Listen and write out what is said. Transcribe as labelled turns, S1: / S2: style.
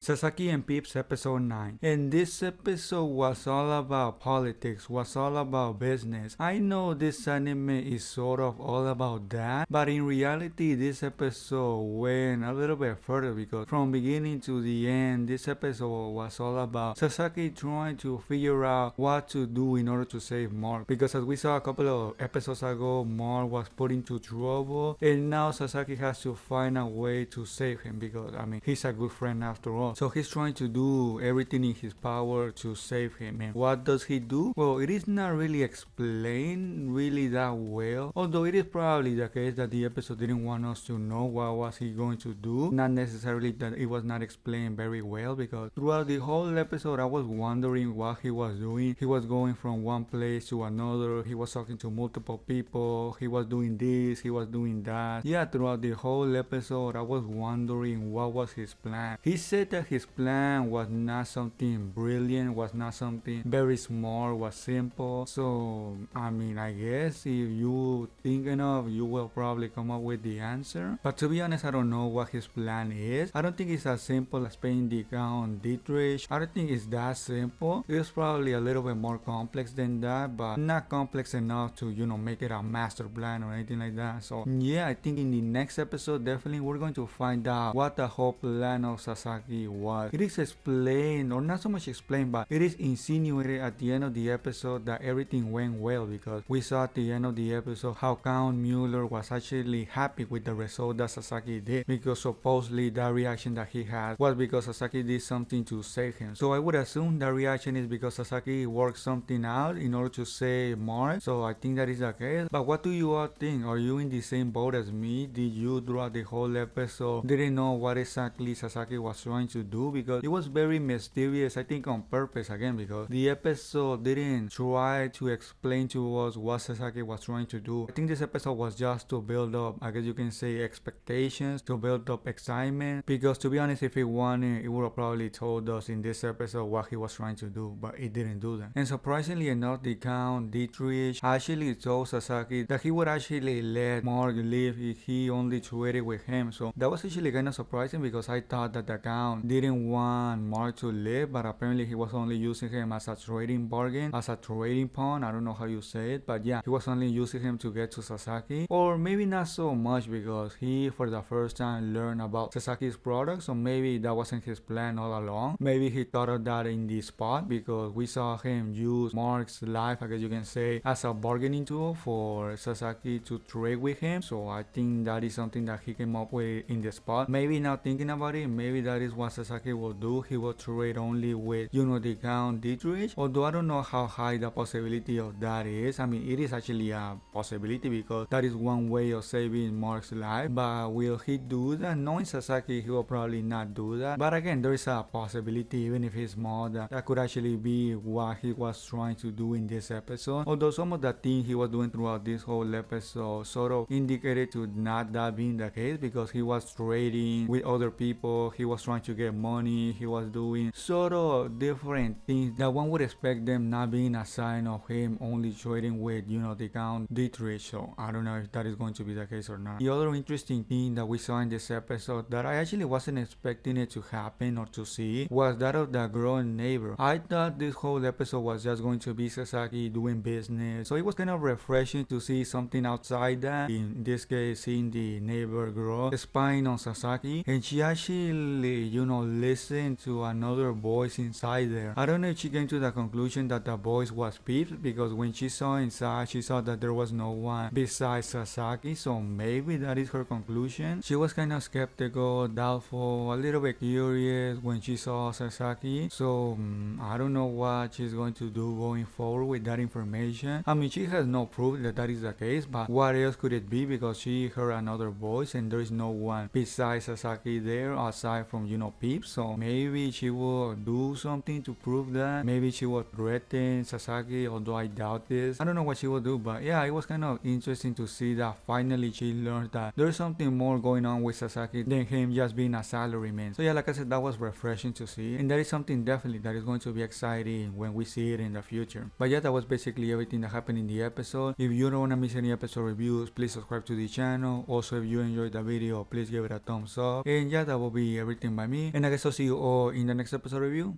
S1: Sasaki and Peeps episode 9. And this episode was all about politics, was all about business. I know this anime is sort of all about that, but in reality this episode went a little bit further because from beginning to the end, this episode was all about Sasaki trying to figure out what to do in order to save Marc. Because as we saw a couple of episodes ago, Marc was put into trouble, and now Sasaki has to find a way to save him because, I mean, he's a good friend after all. So he's trying to do everything in his power to save him. And what does he do? Well, it is not really explained really that well, although it is probably the case that the episode didn't want us to know what was he going to do. Not necessarily that it was not explained very well, because throughout the whole episode I was wondering what he was doing. He was going from one place to another, he was talking to multiple people, he was doing this, he was doing that. Yeah, throughout the whole episode I was wondering what was his plan. He said that his plan was not something brilliant, was not something very smart, was simple. So I mean, I guess if you think enough, you will probably come up with the answer. But to be honest, I don't know what his plan is. I don't think it's as simple as paying the count Dietrich. I don't think it's that simple. It's probably a little bit more complex than that, but not complex enough to, you know, make it a master plan or anything like that. So yeah, I think in the next episode definitely we're going to find out what the whole plan of Sasaki was. It is explained, or not so much explained, but it is insinuated at the end of the episode that everything went well, because we saw at the end of the episode how Count Mueller was actually happy with the result that Sasaki did, because supposedly that reaction that he had was because Sasaki did something to save him. So I would assume that reaction is because Sasaki worked something out in order to save Marc. So I think that is the case. But what do you all think? Are you in the same boat as me? Did you throughout the whole episode didn't know what exactly Sasaki was trying to do? Because it was very mysterious, I think on purpose again, because the episode didn't try to explain to us what Sasaki was trying to do. I think this episode was just to build up, I guess you can say, expectations, to build up excitement, because to be honest, if he wanted, it would have probably told us in this episode what he was trying to do, but it didn't do that. And surprisingly enough, the Count Dietrich actually told Sasaki that he would actually let Marc live if he only traded with him. So that was actually kind of surprising, because I thought that the Count didn't want Marc to live, but apparently he was only using him as a trading bargain, as a trading pawn. I don't know how you say it, but yeah, he was only using him to get to Sasaki. Or maybe not so much, because he for the first time learned about Sasaki's product, so maybe that wasn't his plan all along. Maybe he thought of that in the spot, because we saw him use Marc's life, I guess you can say, as a bargaining tool for Sasaki to trade with him. So I think that is something that he came up with in the spot. Maybe now thinking about it, maybe that is what Sasaki will do. He will trade only with, you know, the Count Dietrich, although I don't know how high the possibility of that is. I mean, it is actually a possibility, because that is one way of saving Marc's life, but will he do that? Knowing Sasaki, he will probably not do that. But again, there is a possibility, even if it's small, that could actually be what he was trying to do in this episode. Although some of the things he was doing throughout this whole episode sort of indicated to not that being the case, because he was trading with other people, he was trying to get money, he was doing sort of different things that one would expect them not being a sign of him only trading with, you know, the Count Dietrich. So I don't know if that is going to be the case or not. The other interesting thing that we saw in this episode that I actually wasn't expecting it to happen or to see was that of the girl neighbor. I thought this whole episode was just going to be Sasaki doing business, so it was kind of refreshing to see something outside that. In this case, seeing the neighbor girl spying on Sasaki, and she actually, you know, listened to another voice inside there. I don't know if she came to the conclusion that the voice was Peeps, because when she saw inside, she saw that there was no one besides Sasaki, so maybe that is her conclusion. She was kind of skeptical, doubtful, a little bit curious when she saw Sasaki, so I don't know what she's going to do going forward with that information. I mean, she has no proof that that is the case, but what else could it be, because she heard another voice and there is no one besides Sasaki there aside from, you know, Peeps. So maybe she will do something to prove that. Maybe she will threaten Sasaki, although I doubt this. I don't know what she will do, but yeah, it was kind of interesting to see that finally she learned that there's something more going on with Sasaki than him just being a salaryman. So yeah, like I said, that was refreshing to see, and that is something definitely that is going to be exciting when we see it in the future. But yeah, that was basically everything that happened in the episode. If you don't want to miss any episode reviews, please subscribe to the channel. Also, if you enjoyed the video, please give it a thumbs up. And yeah, that will be everything by me. And I guess I'll see you all in the next episode review.